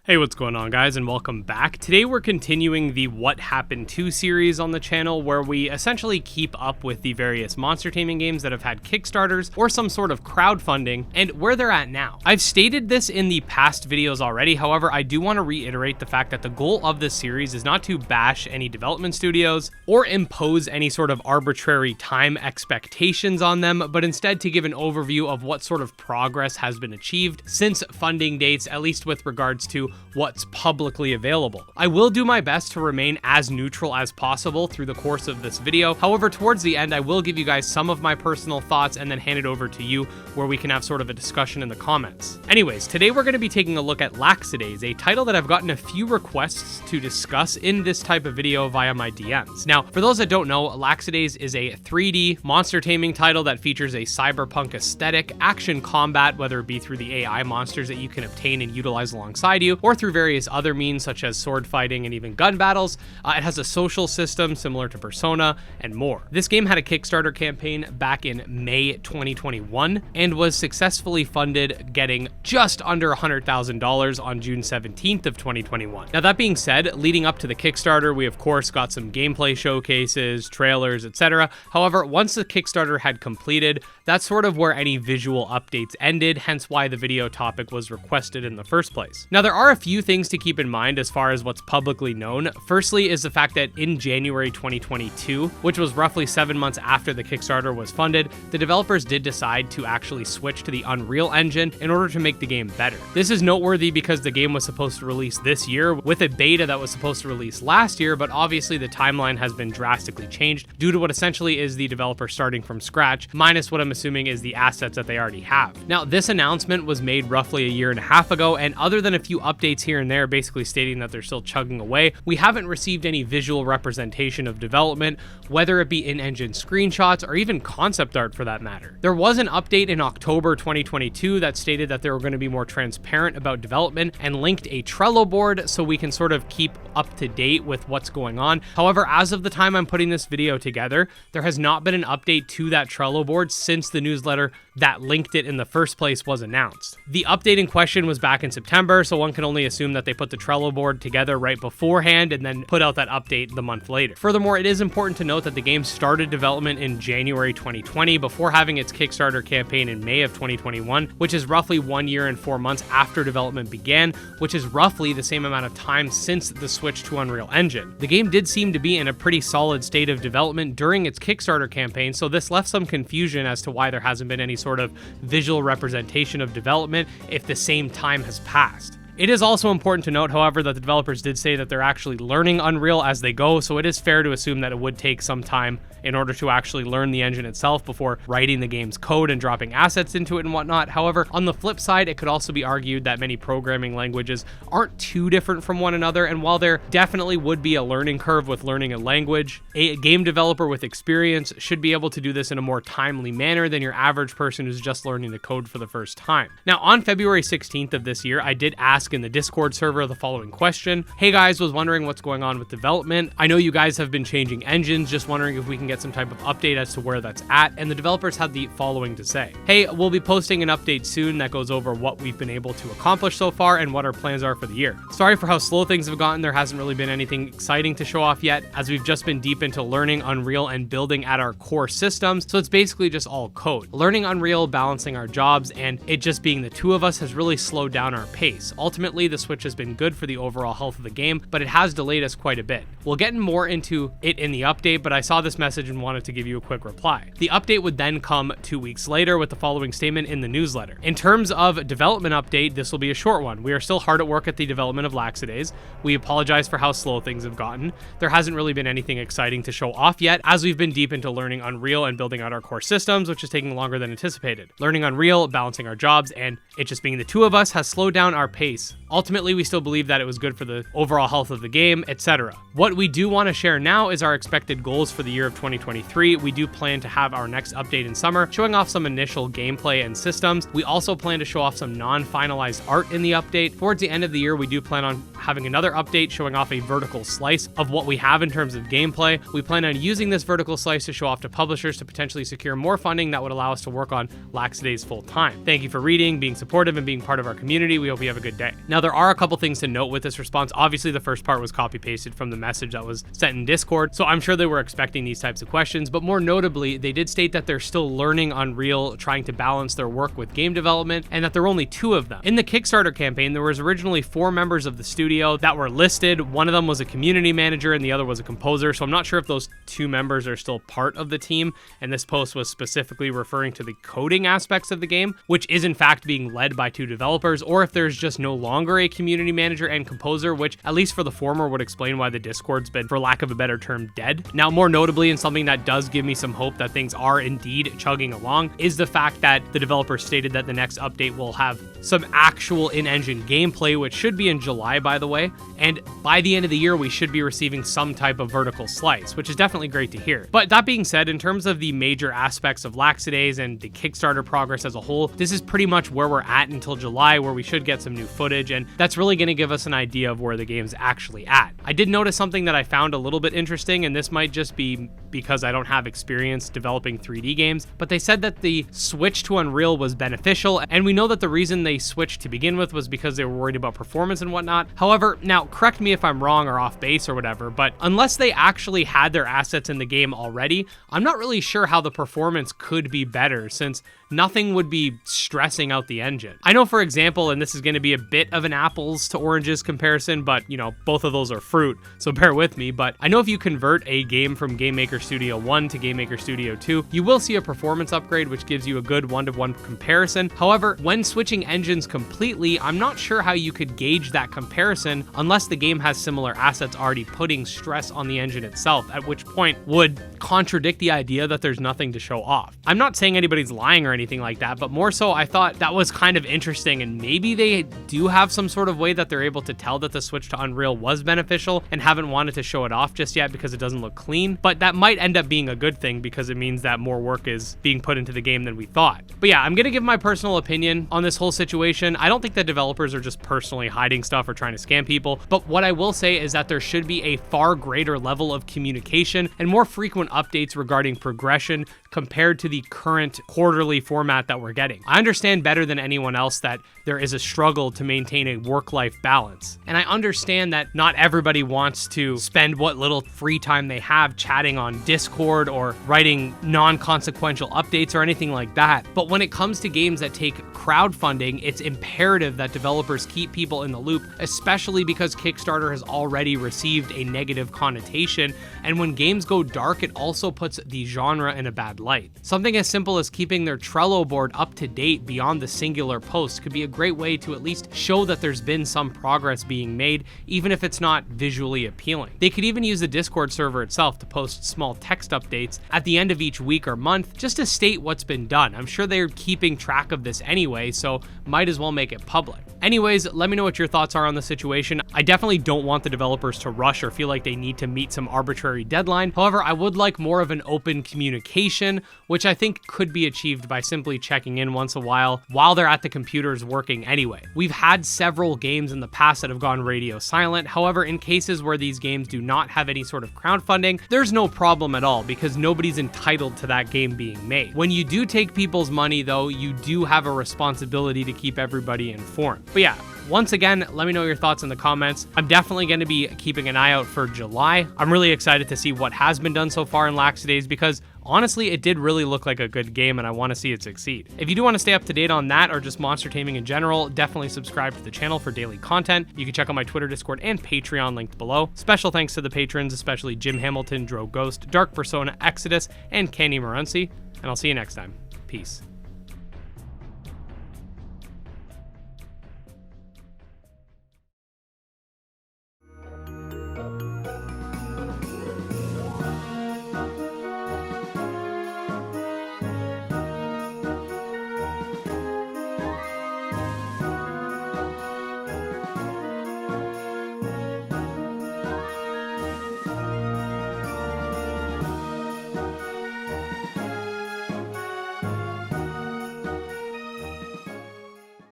Hey, what's going on, guys, and welcome back. Today we're continuing the What Happened To series on the channel, where we essentially keep up with the various monster taming games that have had Kickstarters or some sort of crowdfunding and where they're at now. I've stated this in the past videos already, however, I do want to reiterate the fact that the goal of this series is not to bash any development studios or impose any sort of arbitrary time expectations on them, but instead to give an overview of what sort of progress has been achieved since funding dates, at least with regards to what's publicly available. I will do my best to remain as neutral as possible through the course of this video. However, towards the end, I will give you guys some of my personal thoughts and then hand it over to you where we can have sort of a discussion in the comments. Anyways, today we're going to be taking a look at Laxidaze, a title that I've gotten a few requests to discuss in this type of video via my DMs. Now, for those that don't know, Laxidaze is a 3D monster taming title that features a cyberpunk aesthetic, action combat, whether it be through the AI monsters that you can obtain and utilize alongside you, or through various other means such as sword fighting and even gun battles. It has a social system similar to Persona and more. This game had a Kickstarter campaign back in May 2021 and was successfully funded, getting just under $100,000 on June 17th of 2021. Now, that being said, leading up to the Kickstarter, we of course got some gameplay showcases, trailers, etc. However, once the Kickstarter had completed, that's sort of where any visual updates ended, hence why the video topic was requested in the first place. Now, there are a few things to keep in mind as far as what's publicly known. Firstly is the fact that in January 2022, which was roughly 7 months after the Kickstarter was funded, the developers did decide to actually switch to the Unreal Engine in order to make the game better. This is noteworthy because the game was supposed to release this year with a beta that was supposed to release last year, but obviously the timeline has been drastically changed due to what essentially is the developer starting from scratch, minus what I'm assuming is the assets that they already have. Now, this announcement was made roughly a year and a half ago, and other than a few updates here and there basically stating that they're still chugging away, we haven't received any visual representation of development, whether it be in-engine screenshots or even concept art for that matter. There was an update in October 2022 that stated that they were going to be more transparent about development and linked a Trello board so we can sort of keep up to date with what's going on. However, as of the time I'm putting this video together, there has not been an update to that Trello board since the newsletter that linked it in the first place was announced. The update in question was back in September, so one can only assume that they put the Trello board together right beforehand and then put out that update the month later. Furthermore, it is important to note that the game started development in January 2020 before having its Kickstarter campaign in May of 2021, which is roughly 1 year and 4 months after development began, which is roughly the same amount of time since the switch to Unreal Engine. The game did seem to be in a pretty solid state of development during its Kickstarter campaign, so this left some confusion as to why there hasn't been any sort of visual representation of development if the same time has passed. It is also important to note, however, that the developers did say that they're actually learning Unreal as they go, so it is fair to assume that it would take some time in order to actually learn the engine itself before writing the game's code and dropping assets into it and whatnot. However, on the flip side, it could also be argued that many programming languages aren't too different from one another, and while there definitely would be a learning curve with learning a language, a game developer with experience should be able to do this in a more timely manner than your average person who's just learning the code for the first time. Now, on February 16th of this year, I did ask in the Discord server the following question. Hey guys, was wondering what's going on with development. I know you guys have been changing engines, just wondering if we can get some type of update as to where that's at, and the developers had the following to say. Hey, we'll be posting an update soon that goes over what we've been able to accomplish so far and what our plans are for the year. Sorry for how slow things have gotten. There hasn't really been anything exciting to show off yet, as we've just been deep into learning Unreal and building at our core systems, so it's basically just all code. Learning Unreal, balancing our jobs, and it just being the two of us has really slowed down our pace. Ultimately, the Switch has been good for the overall health of the game, but it has delayed us quite a bit. We'll get more into it in the update, but I saw this message and wanted to give you a quick reply. The update would then come 2 weeks later with the following statement in the newsletter. In terms of development update, this will be a short one. We are still hard at work at the development of Laxidaze. We apologize for how slow things have gotten. There hasn't really been anything exciting to show off yet, as we've been deep into learning Unreal and building out our core systems, which is taking longer than anticipated. Learning Unreal, balancing our jobs, and it just being the two of us has slowed down our pace. Ultimately, we still believe that it was good for the overall health of the game, etc. What we do want to share now is our expected goals for the year of 2023. We do plan to have our next update in summer, showing off some initial gameplay and systems. We also plan to show off some non-finalized art in the update. Towards the end of the year, we do plan on having another update showing off a vertical slice of what we have in terms of gameplay. We plan on using this vertical slice to show off to publishers to potentially secure more funding that would allow us to work on Laxidaze full time. Thank you for reading, being supportive, and being part of our community. We hope you have a good day. Now, there are a couple things to note with this response. Obviously, the first part was copy pasted from the message that was sent in Discord, so I'm sure they were expecting these types of questions, but more notably, they did state that they're still learning Unreal, trying to balance their work with game development, and that there are only 2 of them. In the Kickstarter campaign, there was originally 4 members of the studio that were listed. One of them was a community manager and the other was a composer, so I'm not sure if those 2 members are still part of the team, and this post was specifically referring to the coding aspects of the game, which is in fact being led by 2 developers, or if there's just no longer a community manager and composer, which at least for the former would explain why the Discord's been, for lack of a better term, dead. Now, more notably, and something that does give me some hope that things are indeed chugging along, is the fact that the developer stated that the next update will have some actual in-engine gameplay, which should be in July, by the way, and by the end of the year, we should be receiving some type of vertical slice, which is definitely great to hear. But that being said, in terms of the major aspects of Laxidaze and the Kickstarter progress as a whole, this is pretty much where we're at until July, where we should get some new footage, and that's really going to give us an idea of where the game's actually at. I did notice something that I found a little bit interesting, and this might just be because I don't have experience developing 3D games, but they said that the switch to Unreal was beneficial, and we know that the reason they switched to begin with was because they were worried about performance and whatnot. However, now correct me if I'm wrong or off base or whatever, but unless they actually had their assets in the game already, I'm not really sure how the performance could be better, since nothing would be stressing out the engine. I know, for example, and this is going to be a bit of an apples to oranges comparison, but you know, both of those are fruit, so bear with me, but I know if you convert a game from Game Maker Studio 1 to Game Maker Studio 2, you will see a performance upgrade, which gives you a good one-to-one comparison. However, when switching engines completely, I'm not sure how you could gauge that comparison unless the game has similar assets already putting stress on the engine itself, at which point would contradict the idea that there's nothing to show off. I'm not saying anybody's lying or anything like that, but more so I thought that was kind of interesting, and maybe they do have some sort of way that they're able to tell that the switch to Unreal was beneficial and haven't wanted to show it off just yet because it doesn't look clean, but that might end up being a good thing because it means that more work is being put into the game than we thought. But yeah, I'm gonna give my personal opinion on this whole situation. I don't think that developers are just personally hiding stuff or trying to scam people, but what I will say is that there should be a far greater level of communication and more frequent updates regarding progression compared to the current quarterly format that we're getting. I understand better than anyone else that there is a struggle to maintain a work-life balance, and I understand that not everybody wants to spend what little free time they have chatting on Discord or writing non-consequential updates or anything like that, but when it comes to games that take crowdfunding, it's imperative that developers keep people in the loop, especially because Kickstarter has already received a negative connotation, and when games go dark, it also puts the genre in a bad light. Something as simple as keeping their Trello board up to date beyond the singular post could be a great way to at least show that there's been some progress being made, even if it's not visually appealing. They could even use the Discord server itself to post small text updates at the end of each week or month just to state what's been done. I'm sure they're keeping track of this anyway, so might as well make it public. Anyways, let me know what your thoughts are on the situation. I definitely don't want the developers to rush or feel like they need to meet some arbitrary deadline. However, I would like more of an open communication, which I think could be achieved by simply checking in once a while they're at the computers working anyway. We've had several games in the past that have gone radio silent. However, in cases where these games do not have any sort of crowdfunding, there's no problem at all because nobody's entitled to that game being made. When you do take people's money though, you do have a responsibility to keep everybody informed. But yeah, once again, let me know your thoughts in the comments. I'm definitely going to be keeping an eye out for July. I'm really excited to see what has been done so far in Laxidaze because honestly, it did really look like a good game and I want to see it succeed. If you do want to stay up to date on that or just monster taming in general, definitely subscribe to the channel for daily content. You can check out my Twitter, Discord, and Patreon linked below. Special thanks to the patrons, especially Jim Hamilton, Dro Ghost, Dark Persona, Exodus, and Candy Morency. And I'll see you next time. Peace.